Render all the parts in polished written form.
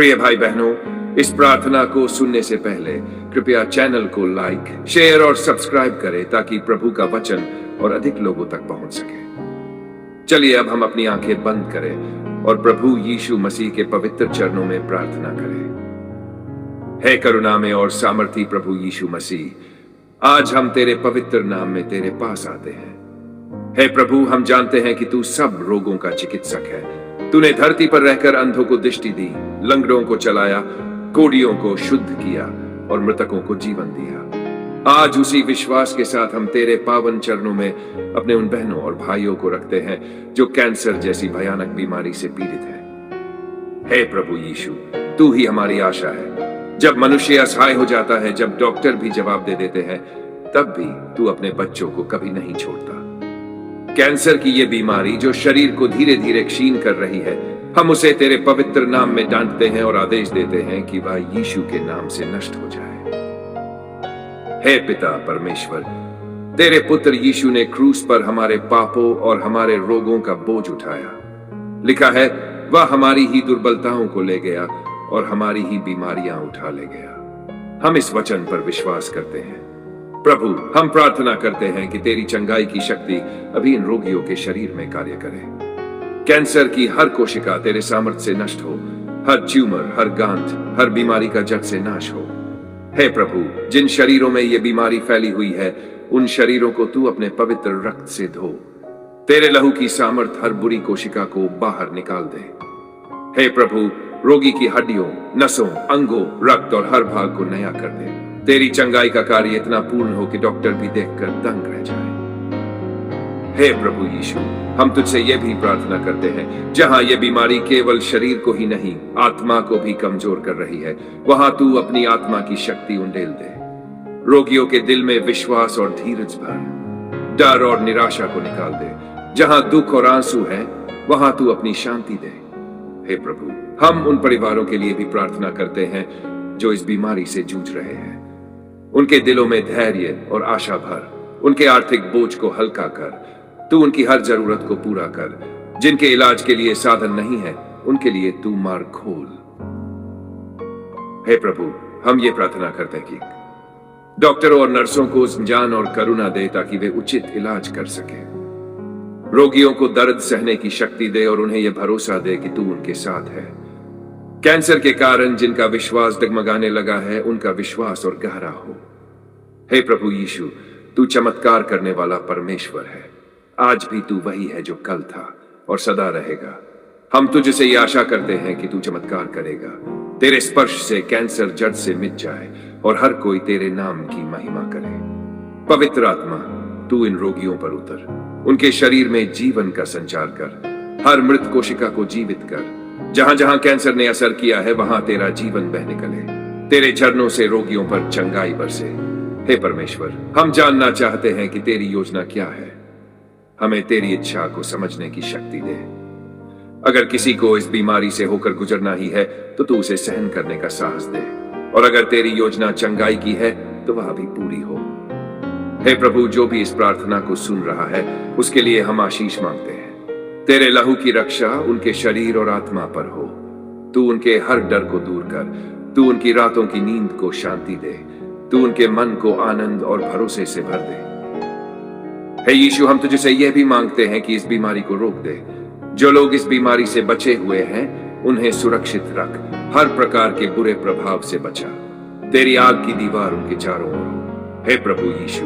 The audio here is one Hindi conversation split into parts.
प्रिय भाई बहनों, इस प्रार्थना को सुनने से पहले कृपया चैनल को लाइक, शेयर और सब्सक्राइब करें ताकि प्रभु का वचन और अधिक लोगों तक पहुंच सके। चलिए अब हम अपनी आंखें बंद करें और प्रभु यीशु मसीह के पवित्र चरणों में प्रार्थना करें। हे करुणा में और सामर्थी प्रभु यीशु मसीह, आज हम तेरे पवित्र नाम में तेरे पास आते हैं। हे प्रभु, हम जानते हैं कि तू सब रोगों का चिकित्सक है। तूने धरती पर रहकर अंधों को दृष्टि दी, लंगड़ों को चलाया, कोढ़ियों को शुद्ध किया और मृतकों को जीवन दिया। आज उसी विश्वास के साथ हम तेरे पावन चरणों में अपने उन बहनों और भाइयों को रखते हैं जो कैंसर जैसी भयानक बीमारी से पीड़ित हैं। हे प्रभु यीशु, तू ही हमारी आशा है। जब मनुष्य असहाय हो जाता है, जब डॉक्टर भी जवाब दे देते हैं, तब भी तू अपने बच्चों को कभी नहीं छोड़ता। कैंसर की ये बीमारी जो शरीर को धीरे धीरे क्षीण कर रही है, हम उसे तेरे पवित्र नाम में डांटते हैं और आदेश देते हैं कि वह यीशु के नाम से नष्ट हो जाए। हे पिता परमेश्वर, तेरे पुत्र यीशु ने क्रूस पर हमारे पापों और हमारे रोगों का बोझ उठाया। लिखा है, वह हमारी ही दुर्बलताओं को ले गया और हमारी ही बीमारियां उठा ले गया। हम इस वचन पर विश्वास करते हैं। प्रभु, हम प्रार्थना करते हैं कि तेरी चंगाई की शक्ति अभी इन रोगियों के शरीर में कार्य करे। कैंसर की हर कोशिका तेरे सामर्थ्य से नष्ट हो, हर ट्यूमर, हर गांठ, हर बीमारी का जड़ से नाश हो। हे प्रभु, जिन शरीरों में ये बीमारी फैली हुई है, उन शरीरों को तू अपने पवित्र रक्त से धो। तेरे लहू की सामर्थ हर बुरी कोशिका को बाहर निकाल दे। हे प्रभु, रोगी की हड्डियों, नसों, अंगों, रक्त और हर भाग को नया कर दे। तेरी चंगाई का कार्य इतना पूर्ण हो कि डॉक्टर भी देखकर दंग रह जाए। हे प्रभु यीशु, हम तुझसे यह भी प्रार्थना करते हैं, जहां यह बीमारी केवल शरीर को ही नहीं, आत्मा को भी कमजोर कर रही है, वहां तू अपनी आत्मा की शक्ति उंडेल दे। रोगियों के दिल में विश्वास और धीरज भर, डर और निराशा को निकाल दे। जहां दुख और आंसू है, वहां तू अपनी शांति दे। हे प्रभु, हम उन परिवारों के लिए भी प्रार्थना करते हैं जो इस बीमारी से जूझ रहे हैं। उनके दिलों में धैर्य और आशा भर, उनके आर्थिक बोझ को हल्का कर, तू उनकी हर जरूरत को पूरा कर। जिनके इलाज के लिए साधन नहीं है, उनके लिए तू मार्ग खोल। हे प्रभु, हम ये प्रार्थना करते हैं कि डॉक्टरों और नर्सों को ज्ञान और करुणा दे ताकि वे उचित इलाज कर सके। रोगियों को दर्द सहने की शक्ति दे और उन्हें यह भरोसा दे कि तू उनके साथ है। कैंसर के कारण जिनका विश्वास डगमगाने लगा है, उनका विश्वास और गहरा हो। हे प्रभु यीशु, तू चमत्कार करने वाला परमेश्वर है। आज भी तू वही है जो कल था और सदा रहेगा। हम तुझसे ये आशा करते हैं कि तू चमत्कार करेगा। तेरे स्पर्श से कैंसर जड़ से मिट जाए और हर कोई तेरे नाम की महिमा करे। पवित्र आत्मा, तू इन रोगियों पर उतर, उनके शरीर में जीवन का संचार कर। हर मृत कोशिका को जीवित कर। जहां जहां कैंसर ने असर किया है, वहां तेरा जीवन बह निकले। तेरे झरनों से रोगियों पर चंगाई बरसे। हे परमेश्वर, हम जानना चाहते हैं कि तेरी योजना क्या है। हमें तेरी इच्छा को समझने की शक्ति दे। अगर किसी को इस बीमारी से होकर गुजरना ही है, तो तू उसे सहन करने का साहस दे। और अगर तेरी योजना चंगाई की है, तो वह भी पूरी हो। हे प्रभु, जो भी इस प्रार्थना को सुन रहा है, उसके लिए हम आशीष मांगते हैं। तेरे लहू की रक्षा उनके शरीर और आत्मा पर हो। तू उनके हर डर को दूर कर। तू उनकी रातों की नींद को शांति दे। तू उनके मन को आनंद और भरोसे से भर दे। हे यीशु, हम तुझसे यह भी मांगते हैं कि इस बीमारी को रोक दे। जो लोग इस बीमारी से बचे हुए हैं, उन्हें सुरक्षित रख। हर प्रकार के बुरे प्रभाव से बचा। तेरी आग की दीवार उनके चारों ओर हो। हे प्रभु यीशु,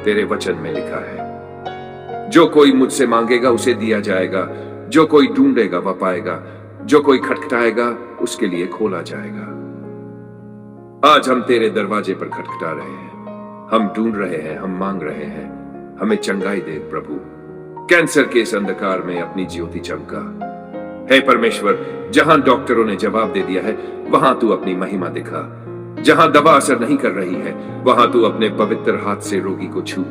तेरे वचन में लिखा है, जो कोई मुझसे मांगेगा उसे दिया जाएगा, जो कोई ढूंढेगा वह पाएगा, जो कोई खटखटाएगा उसके लिए खोला जाएगा। आज हम तेरे दरवाजे पर खटखटा रहे हैं। हम ढूंढ रहे हैं, हम मांग रहे हैं। हमें चंगाई दे प्रभु। कैंसर के इस अंधकार में अपनी ज्योति चमका। हे परमेश्वर, जहां डॉक्टरों ने जवाब दे दिया है, वहां तू अपनी महिमा दिखा। जहां दवा असर नहीं कर रही है, वहां तू अपने पवित्र हाथ से रोगी को छू।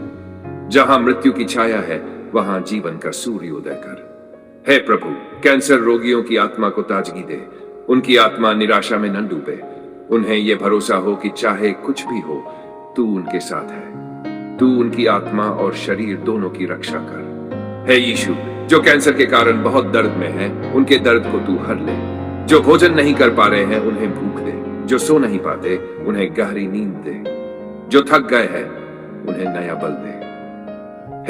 जहां मृत्यु की छाया है, वहां जीवन का सूर्योदय कर। हे प्रभु, कैंसर रोगियों की आत्मा को ताजगी दे। उनकी आत्मा निराशा में न डूबे। उन्हें यह भरोसा हो कि चाहे कुछ भी हो, तू उनके साथ है। तू उनकी आत्मा और शरीर दोनों की रक्षा कर। हे यीशु, जो कैंसर के कारण बहुत दर्द में है, उनके दर्द को तू हर ले। जो भोजन नहीं कर पा रहे हैं उन्हें भूख दे, जो सो नहीं पाते उन्हें गहरी नींद दे, जो थक गए हैं उन्हें नया बल दे।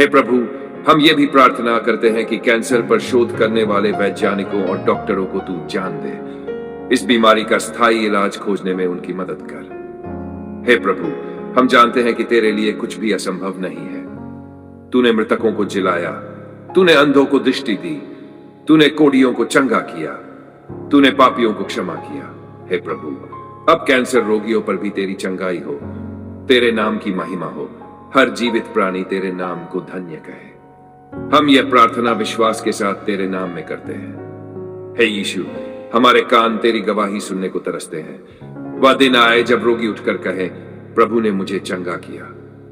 हे प्रभु, हम ये भी प्रार्थना करते हैं कि कैंसर पर शोध करने वाले वैज्ञानिकों और डॉक्टरों को तू जान दे, इस बीमारी का स्थायी इलाज खोजने में उनकी मदद कर। हे प्रभु, हम जानते हैं कि तेरे लिए कुछ भी असंभव नहीं है। तूने मृतकों को जिलाया, तूने अंधों को दृष्टि दी, तूने कोढ़ियों को चंगा किया, तूने पापियों को क्षमा किया। हे प्रभु, अब कैंसर रोगियों पर भी तेरी चंगाई हो, तेरे नाम की महिमा हो, हर जीवित प्राणी तेरे नाम को धन्य कहे। हम यह प्रार्थना विश्वास के साथ तेरे नाम में करते हैं। हे यीशु, हमारे कान तेरी गवाही सुनने को तरसते हैं। वह दिन आए जब रोगी उठकर कहे, प्रभु ने मुझे चंगा किया।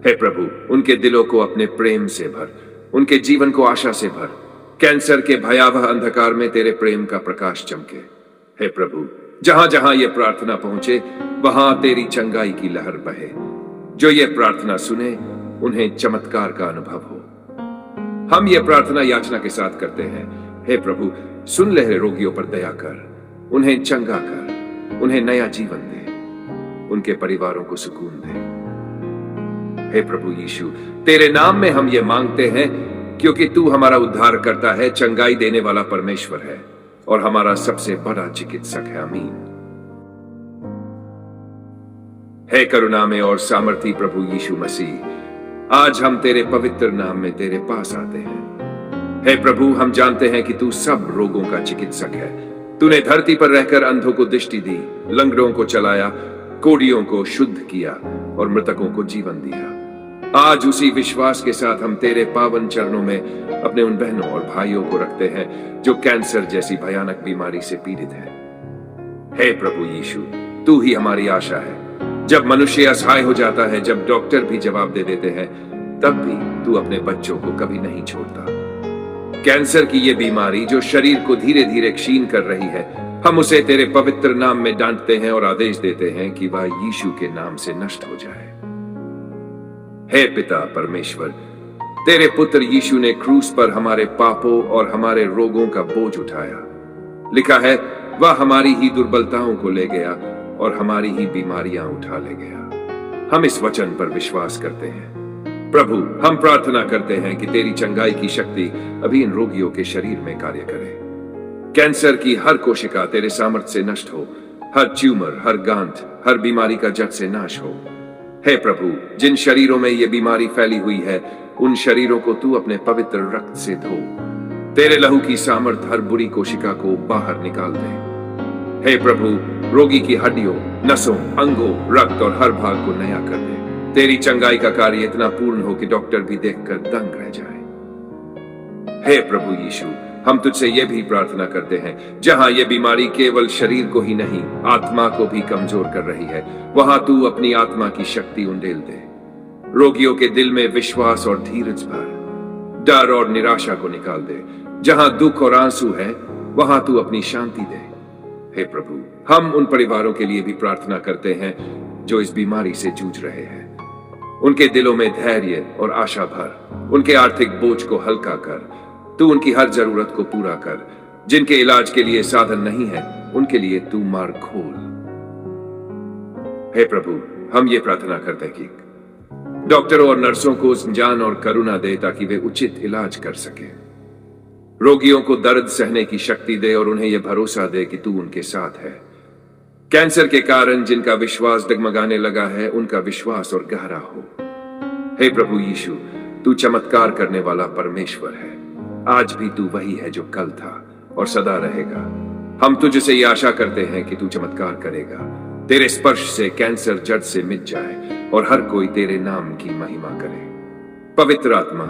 हे प्रभु, उनके दिलों को अपने प्रेम से भर, उनके जीवन को आशा से भर। कैंसर के भयावह अंधकार में तेरे प्रेम का प्रकाश चमके। हे प्रभु, जहां जहां यह प्रार्थना पहुंचे वहां तेरी चंगाई की लहर बहे। जो ये प्रार्थना सुने उन्हें चमत्कार का अनुभव हो। हम ये प्रार्थना याचना के साथ करते हैं। हे प्रभु, सुन ले रोगियों पर दया कर, उन्हें चंगा कर, उन्हें नया जीवन दे, उनके परिवारों को सुकून दे। हे प्रभु यीशु, तेरे नाम में हम ये मांगते हैं क्योंकि तू हमारा उद्धार करता है, चंगाई देने वाला परमेश्वर है और हमारा सबसे बड़ा चिकित्सक है। आमीन। हे करुणामय और सामर्थी प्रभु यीशु मसीह, आज हम तेरे पवित्र नाम में तेरे पास आते हैं। हे प्रभु, हम जानते हैं कि तू सब रोगों का चिकित्सक है। तूने धरती पर रहकर अंधों को दृष्टि दी, लंगड़ों को चलाया, कोढ़ियों को शुद्ध किया और मृतकों को जीवन दिया। आज उसी विश्वास के साथ हम तेरे पावन चरणों में अपने उन बहनों और भाइयों को रखते हैं जो कैंसर जैसी भयानक बीमारी से पीड़ित हैं। हे प्रभु यीशु, तू ही हमारी आशा है। जब मनुष्य असहाय हो जाता है, जब डॉक्टर भी जवाब दे देते हैं, तब भी तू अपने बच्चों को कभी नहीं छोड़ता। कैंसर की ये बीमारी जो शरीर को धीरे धीरे क्षीण कर रही है, हम उसे तेरे पवित्र नाम में डांटते हैं और आदेश देते हैं कि वह यीशु के नाम से नष्ट हो जाए। हे पिता परमेश्वर, तेरे पुत्र यीशु ने क्रूस पर हमारे पापों और हमारे रोगों का बोझ उठाया। लिखा है, वह हमारी ही दुर्बलताओं को ले गया और हमारी ही बीमारियां उठा ले गया। हम इस वचन पर विश्वास करते हैं। प्रभु, हम प्रार्थना करते हैं कि तेरी चंगाई की शक्ति अभी इन रोगियों के शरीर में कार्य करे। कैंसर की हर कोशिका तेरे सामर्थ्य से नष्ट हो, हर ट्यूमर, हर गांठ, हर बीमारी का जड़ से नाश हो। हे प्रभु, जिन शरीरों में यह बीमारी फैली हुई है, उन शरीरों को तू अपने पवित्र रक्त से धो। तेरे लहू की सामर्थ हर बुरी कोशिका को बाहर निकाल दे। हे प्रभु, रोगी की हड्डियों, नसों, अंगों, रक्त और हर भाग को नया कर दे। तेरी चंगाई का कार्य इतना पूर्ण हो कि डॉक्टर भी देखकर दंग रह जाए। हे प्रभु यीशु, हम तुझसे यह भी प्रार्थना करते हैं, जहां यह बीमारी केवल शरीर को ही नहीं आत्मा को भी कमजोर कर रही है, वहां तू अपनी आत्मा की शक्ति उंडेल दे। रोगियों के दिल में विश्वास और धीरज भर, डर और निराशा को निकाल दे। जहां दुख और आंसू है, वहां तू अपनी शांति दे। हे प्रभु, हम उन परिवारों के लिए भी प्रार्थना करते हैं जो इस बीमारी से जूझ रहे हैं। उनके दिलों में धैर्य और आशा भर, उनके आर्थिक बोझ को हल्का कर। तू उनकी हर जरूरत को पूरा कर। जिनके इलाज के लिए साधन नहीं है, उनके लिए तू मार्ग खोल। हे प्रभु, हम ये प्रार्थना करते हैं कि डॉक्टरों और नर्सों को ज्ञान और करुणा दे ताकि वे उचित इलाज कर सके। रोगियों को दर्द सहने की शक्ति दे और उन्हें यह भरोसा दे कि तू उनके साथ है। कैंसर के कारण जिनका विश्वास डगमगाने लगा है, उनका विश्वास और गहरा हो। हे प्रभु यीशु, तू चमत्कार करने वाला परमेश्वर है। आज भी तू वही है जो कल था और सदा रहेगा। हम तुझसे ये आशा करते हैं कि तू चमत्कार करेगा। तेरे स्पर्श से कैंसर जड़ से मिट जाए और हर कोई तेरे नाम की महिमा करे। पवित्र आत्मा,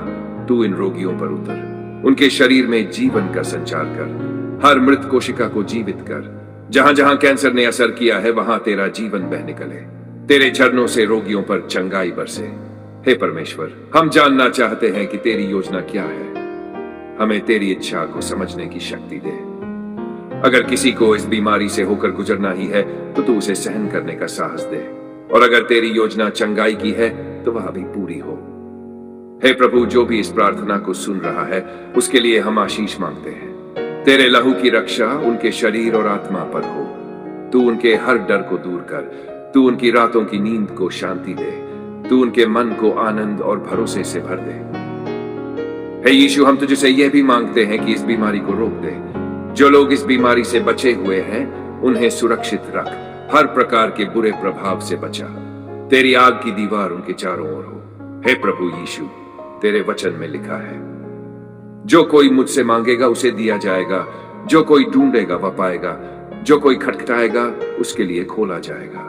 तू इन रोगियों पर उतर, उनके शरीर में जीवन का संचार कर। हर मृत कोशिका को जीवित कर। जहां जहां कैंसर ने असर किया है, वहां तेरा जीवन बह निकले। तेरे झरनों से रोगियों पर चंगाई बरसे। हे परमेश्वर, हम जानना चाहते हैं कि तेरी योजना क्या है। हमें तेरी इच्छा को समझने की शक्ति दे। अगर किसी को इस बीमारी से होकर गुजरना ही है, तो तू उसे सहन करने का साहस दे। और अगर तेरी योजना चंगाई की है, तो वह भी पूरी हो। हे प्रभु, जो भी इस प्रार्थना को सुन रहा है, उसके लिए हम आशीष मांगते हैं। तेरे लहू की रक्षा उनके शरीर और आत्मा पर हो। तू उनके हर डर को दूर कर। तू उनकी रातों की नींद को शांति दे। तू उनके मन को आनंद और भरोसे से भर दे। हे यीशु, हम तुझसे यह भी मांगते हैं कि इस बीमारी को रोक दे। जो लोग इस बीमारी से बचे हुए हैं उन्हें सुरक्षित रख। हर प्रकार के बुरे प्रभाव से बचा। तेरी आग की दीवार उनके चारों ओर हो। हे प्रभु यीशु, तेरे वचन में लिखा है, जो कोई मुझसे मांगेगा उसे दिया जाएगा, जो कोई ढूंढेगा वह पाएगा, जो कोई खटखटाएगा उसके लिए खोला जाएगा।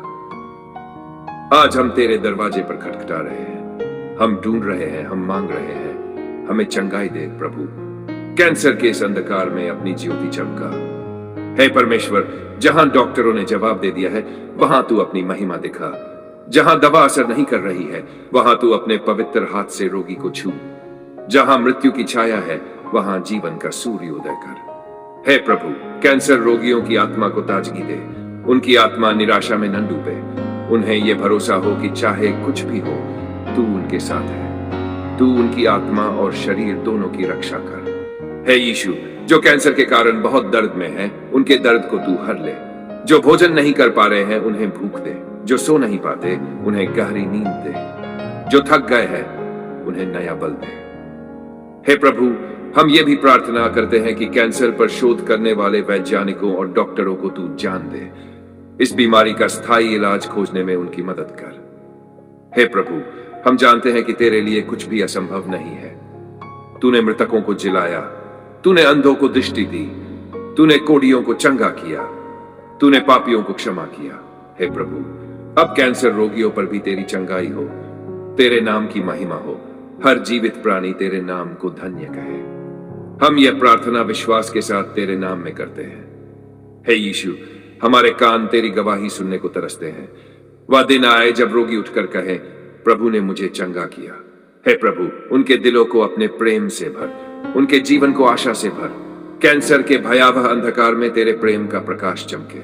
आज हम तेरे दरवाजे पर खटखटा रहे हैं। हम ढूंढ रहे हैं, हम मांग रहे हैं, हमें चंगाई दे प्रभु। कैंसर के इस अंधकार में अपनी ज्योति चमका। हे परमेश्वर, जहां डॉक्टरों ने जवाब दे दिया है वहां तू अपनी महिमा दिखा। जहां दवा असर नहीं कर रही है वहां तू अपने पवित्र हाथ से रोगी को छू। जहां मृत्यु की छाया है वहां जीवन का सूर्य उदय कर। हे प्रभु, कैंसर रोगियों की आत्मा को ताजगी दे। उनकी आत्मा निराशा में न डूबे। उन्हें यह भरोसा हो कि चाहे कुछ भी हो तू उनके साथ है। तू उनकी आत्मा और शरीर दोनों की रक्षा कर। हे यीशु, जो कैंसर के कारण बहुत दर्द में है उनके दर्द को तू हर ले। जो भोजन नहीं कर पा रहे हैं उन्हें भूख दे। जो सो नहीं पाते उन्हें गहरी नींद दे। जो थक गए हैं उन्हें नया बल दे। हे प्रभु, हम ये भी प्रार्थना करते हैं कि कैंसर पर शोध करने वाले वैज्ञानिकों और डॉक्टरों को तू जान दे। इस बीमारी का स्थायी इलाज खोजने में उनकी मदद कर। हे प्रभु, हम जानते हैं कि तेरे लिए कुछ भी असंभव नहीं है। तूने मृतकों को जिलाया, तूने अंधों को दृष्टि दी, तूने कोढ़ियों को चंगा किया, तूने पापियों को क्षमा किया। हे प्रभु, अब कैंसर रोगियों पर भी तेरी चंगाई हो, तेरे नाम की महिमा हो। हर जीवित प्राणी तेरे नाम को धन्य कहे। हम यह प्रार्थना विश्वास के साथ तेरे नाम में करते हैं। हे यीशु, हमारे कान तेरी गवाही सुनने को तरसते हैं। वह दिन आए जब रोगी उठकर कहे, प्रभु ने मुझे चंगा किया। हे प्रभु, उनके दिलों को अपने प्रेम से भर, उनके जीवन को आशा से भर। कैंसर के भयावह अंधकार में तेरे प्रेम का प्रकाश चमके।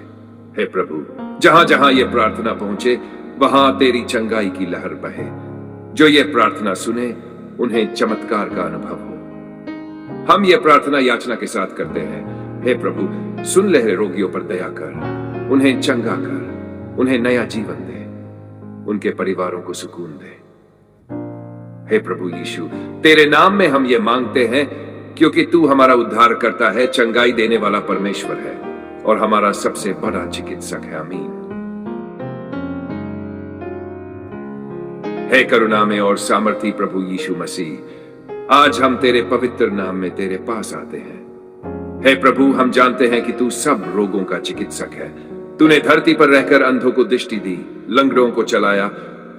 हे प्रभु, जहां जहां यह प्रार्थना पहुंचे वहां तेरी चंगाई की लहर बहे। जो ये प्रार्थना सुने उन्हें चमत्कार का अनुभव हो। हम ये प्रार्थना याचना के साथ करते हैं। हे प्रभु, सुन ले रोगियों पर दया कर, उन्हें चंगा कर, उन्हें नया जीवन दे, उनके परिवारों को सुकून दे। हे प्रभु यीशु, तेरे नाम में हम ये मांगते हैं क्योंकि तू हमारा उद्धार करता है, चंगाई देने वाला परमेश्वर है और हमारा सबसे बड़ा चिकित्सक है। आमीन। हे करुणामय और सामर्थी प्रभु यीशु मसीह, आज हम तेरे पवित्र नाम में तेरे पास आते हैं। हे प्रभु, हम जानते हैं कि तू सब रोगों का चिकित्सक है। तूने धरती पर रहकर अंधों को दृष्टि दी, लंगड़ों को चलाया,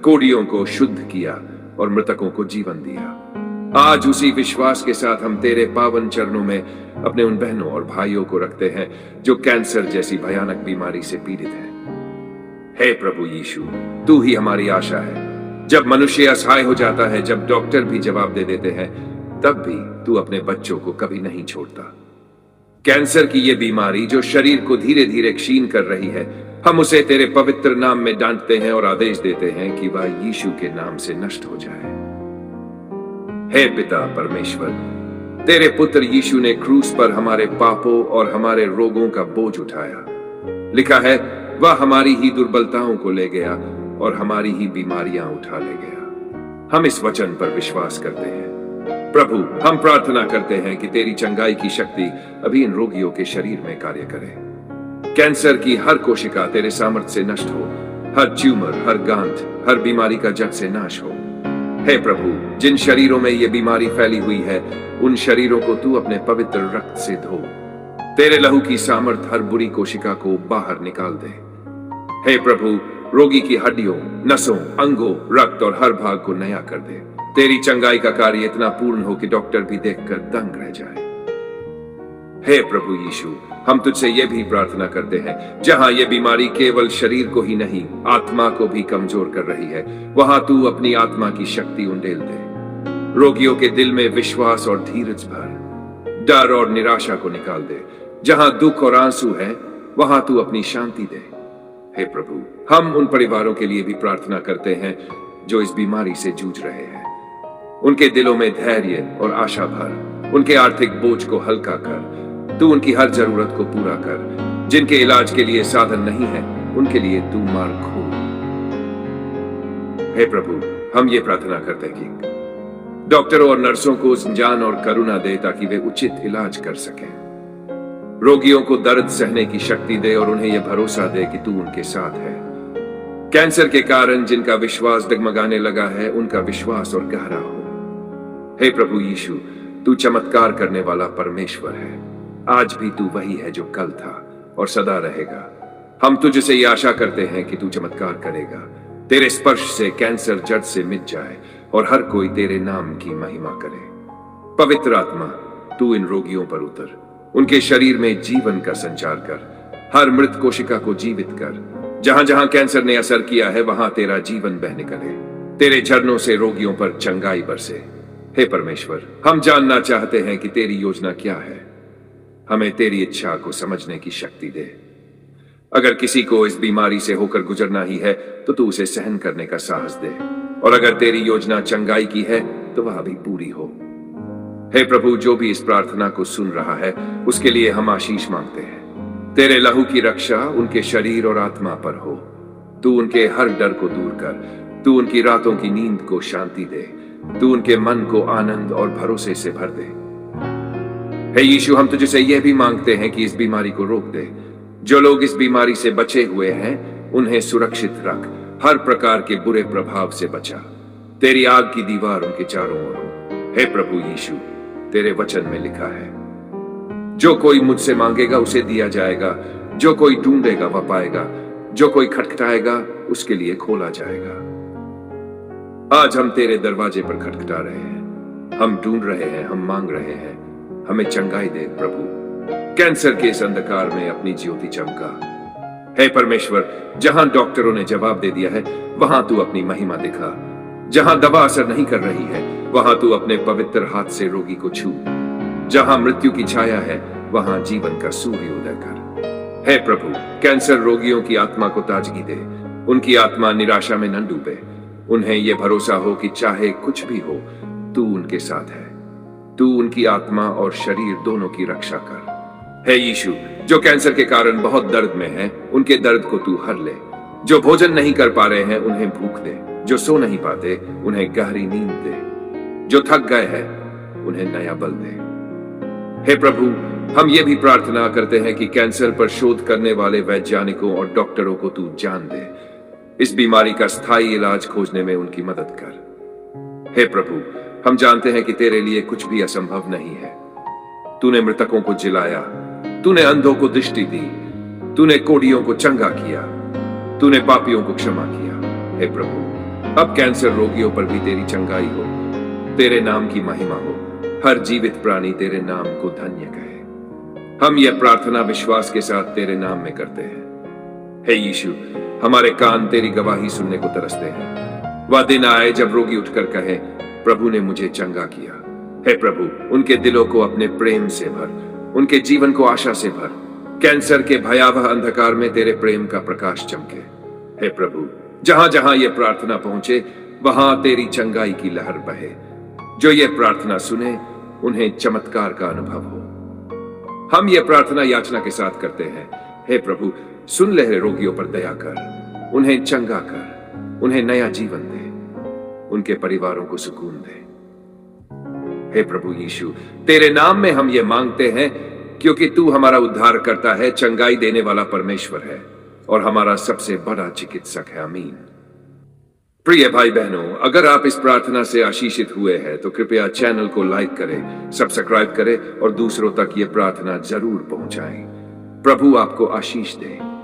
कोढ़ियों को शुद्ध किया और मृतकों को जीवन दिया। आज उसी विश्वास के साथ हम तेरे पावन चरणों में अपने उन बहनों और भाइयों को रखते हैं जो कैंसर जैसी भयानक बीमारी से पीड़ित हैं। हे प्रभु यीशु, तू ही हमारी आशा है। जब मनुष्य असहाय हो जाता है, जब डॉक्टर भी जवाब दे देते हैं, तब भी तू अपने बच्चों को कभी नहीं छोड़ता। कैंसर की ये बीमारी जो शरीर को धीरे धीरे क्षीण कर रही है, हम उसे तेरे पवित्र नाम में डांटते हैं और आदेश देते हैं कि वह यीशु के नाम से नष्ट हो जाए। हे पिता परमेश्वर, तेरे पुत्र यीशु ने क्रूस पर हमारे पापों और हमारे रोगों का बोझ उठाया। लिखा है, वह हमारी ही दुर्बलताओं को ले गया और हमारी ही बीमारियां उठा ले गया। हम इस वचन पर विश्वास करते हैं। प्रभु, हम प्रार्थना करते हैं कि तेरी चंगाई की शक्ति अभी इन रोगियों के शरीर में कार्य करे। कैंसर की हर कोशिका तेरे सामर्थ्य से नष्ट हो। हर ट्यूमर, हर गांठ, हर बीमारी का जड़ से नाश हो। हे प्रभु, जिन शरीरों में यह बीमारी फैली हुई है उन शरीरों को तू अपने पवित्र रक्त से धो। तेरे लहू की सामर्थ हर बुरी कोशिका को बाहर निकाल दे। हे प्रभु, रोगी की हड्डियों, नसों, अंगों, रक्त और हर भाग को नया कर दे। तेरी चंगाई का कार्य इतना पूर्ण हो कि डॉक्टर भी देखकर दंग रह जाए। हे प्रभु यीशु, हम तुझसे यह भी प्रार्थना करते हैं, जहां यह बीमारी केवल शरीर को ही नहीं आत्मा को भी कमजोर कर रही है, वहां तू अपनी आत्मा की शक्ति उंडेल दे। रोगियों के दिल में विश्वास और धीरज भर, डर और निराशा को निकाल दे। जहां दुख और आंसू है वहां तू अपनी शांति दे। हे प्रभु, हम उन परिवारों के लिए भी प्रार्थना करते हैं जो इस बीमारी से जूझ रहे हैं। उनके दिलों में धैर्य और आशा भर, उनके आर्थिक बोझ को हल्का कर, तू उनकी हर जरूरत को पूरा कर। जिनके इलाज के लिए साधन नहीं है, उनके लिए तू मार्ग खोल। हे प्रभु, हम ये प्रार्थना करते हैं कि डॉक्टरों और नर्सों को ज्ञान और करुणा दे ताकि वे उचित इलाज कर सकें। रोगियों को दर्द सहने की शक्ति दे और उन्हें यह भरोसा दे कि तू उनके साथ है। कैंसर के कारण जिनका विश्वास डगमगाने लगा है, उनका विश्वास और गहरा हो। हे प्रभु यीशु, तू चमत्कार करने वाला परमेश्वर है। आज भी तू वही है जो कल था और सदा रहेगा। हम तुझसे ये आशा करते हैं कि तू चमत्कार करेगा। तेरे स्पर्श से कैंसर जड़ से मिट जाए और हर कोई तेरे नाम की महिमा करे। पवित्र आत्मा, तू इन रोगियों पर उतर, उनके शरीर में जीवन का संचार कर। हर मृत कोशिका को जीवित कर। जहां जहां कैंसर ने असर किया है, वहां तेरा जीवन बह निकले। तेरे झरनों से रोगियों पर चंगाई बरसे। हे परमेश्वर, हम जानना चाहते हैं कि तेरी योजना क्या है। हमें तेरी इच्छा को समझने की शक्ति दे। अगर किसी को इस बीमारी से होकर गुजरना ही है, तो तू उसे सहन करने का साहस दे। और अगर तेरी योजना चंगाई की है, तो वह भी पूरी हो। हे प्रभु, जो भी इस प्रार्थना को सुन रहा है, उसके लिए हम आशीष मांगते हैं। तेरे लहू की रक्षा उनके शरीर और आत्मा पर हो। तू उनके हर डर को दूर कर। तू उनकी रातों की नींद को शांति दे। तू उनके मन को आनंद और भरोसे से भर दे। हे यीशु, हम तुझसे यह भी मांगते हैं कि इस बीमारी को रोक दे। जो लोग इस बीमारी से बचे हुए हैं, उन्हें सुरक्षित रख। हर प्रकार के बुरे प्रभाव से बचा। तेरी आग की दीवार उनके चारों ओर हो। हे प्रभु यीशु, तेरे वचन में लिखा है, जो कोई मुझसे मांगेगा उसे दिया जाएगा, जो कोई ढूंढेगा वह पाएगा, जो कोई खटखटाएगा उसके लिए खोला जाएगा। आज हम तेरे दरवाजे पर खटखटा रहे हैं। हम ढूंढ रहे हैं, हम मांग रहे हैं। हमें चंगाई दे प्रभु। कैंसर के इस अंधकार में अपनी ज्योति चमका। हे परमेश्वर, जहां डॉक्टरों ने जवाब दे दिया है, वहां तू अपनी महिमा दिखा। जहां दवा असर नहीं कर रही है, वहां तू अपने पवित्र हाथ से रोगी को छू। जहां मृत्यु की छाया है, वहां जीवन का सूर्य उदय कर। हे प्रभु, कैंसर रोगियों की आत्मा को ताजगी दे। उनकी आत्मा निराशा में न डूबे। उन्हें यह भरोसा हो कि चाहे कुछ भी हो, तू उनके साथ है। तू उनकी आत्मा और शरीर दोनों की रक्षा कर। हे यीशु, जो कैंसर के कारण बहुत दर्द में हैं, उनके दर्द को तू हर ले। जो भोजन नहीं कर पा रहे हैं, उन्हें भूख दे। जो सो नहीं पाते, उन्हें गहरी नींद दे। जो थक गए हैं, उन्हें नया बल दे। हे प्रभु, हम ये भी प्रार्थना करते हैं कि कैंसर पर शोध करने वाले वैज्ञानिकों और डॉक्टरों को तू जान दे। इस बीमारी का स्थायी इलाज खोजने में उनकी मदद कर। हे प्रभु, हम जानते हैं कि तेरे लिए कुछ भी असंभव नहीं है। तूने मृतकों को जिलाया, तूने अंधों को दृष्टि दी, तूने कोढ़ियों को चंगा किया, तूने पापियों को क्षमा किया। हे प्रभु, अब कैंसर रोगियों पर भी तेरी चंगाई हो। तेरे नाम की महिमा हो। हर जीवित प्राणी तेरे नाम को धन्य कहे। हम यह प्रार्थना विश्वास के साथ तेरे नाम में करते हैं। हे यीशु, हमारे कान तेरी गवाही सुनने को तरसते हैं। वह दिन आए जब रोगी उठकर कहे, प्रभु ने मुझे चंगा किया। हे प्रभु, उनके दिलों को अपने प्रेम से भर। उनके जीवन को आशा से भर। कैंसर के भयावह अंधकार में तेरे प्रेम का प्रकाश चमके। हे प्रभु, जहां जहां यह प्रार्थना पहुंचे, वहां तेरी चंगाई की लहर बहे। जो ये प्रार्थना सुने, उन्हें चमत्कार का अनुभव हो। हम ये प्रार्थना याचना के साथ करते हैं। हे प्रभु, सुन ले रोगियों पर दया कर। उन्हें चंगा कर। उन्हें नया जीवन दे। उनके परिवारों को सुकून दे। हे प्रभु यीशु, तेरे नाम में हम ये मांगते हैं, क्योंकि तू हमारा उद्धार करता है, चंगाई देने वाला परमेश्वर है और हमारा सबसे बड़ा चिकित्सक है। आमीन। प्रिय भाई बहनों, अगर आप इस प्रार्थना से आशीषित हुए हैं, तो कृपया चैनल को लाइक करें, सब्सक्राइब करें और दूसरों तक ये प्रार्थना जरूर पहुंचाएं। प्रभु आपको आशीष दे।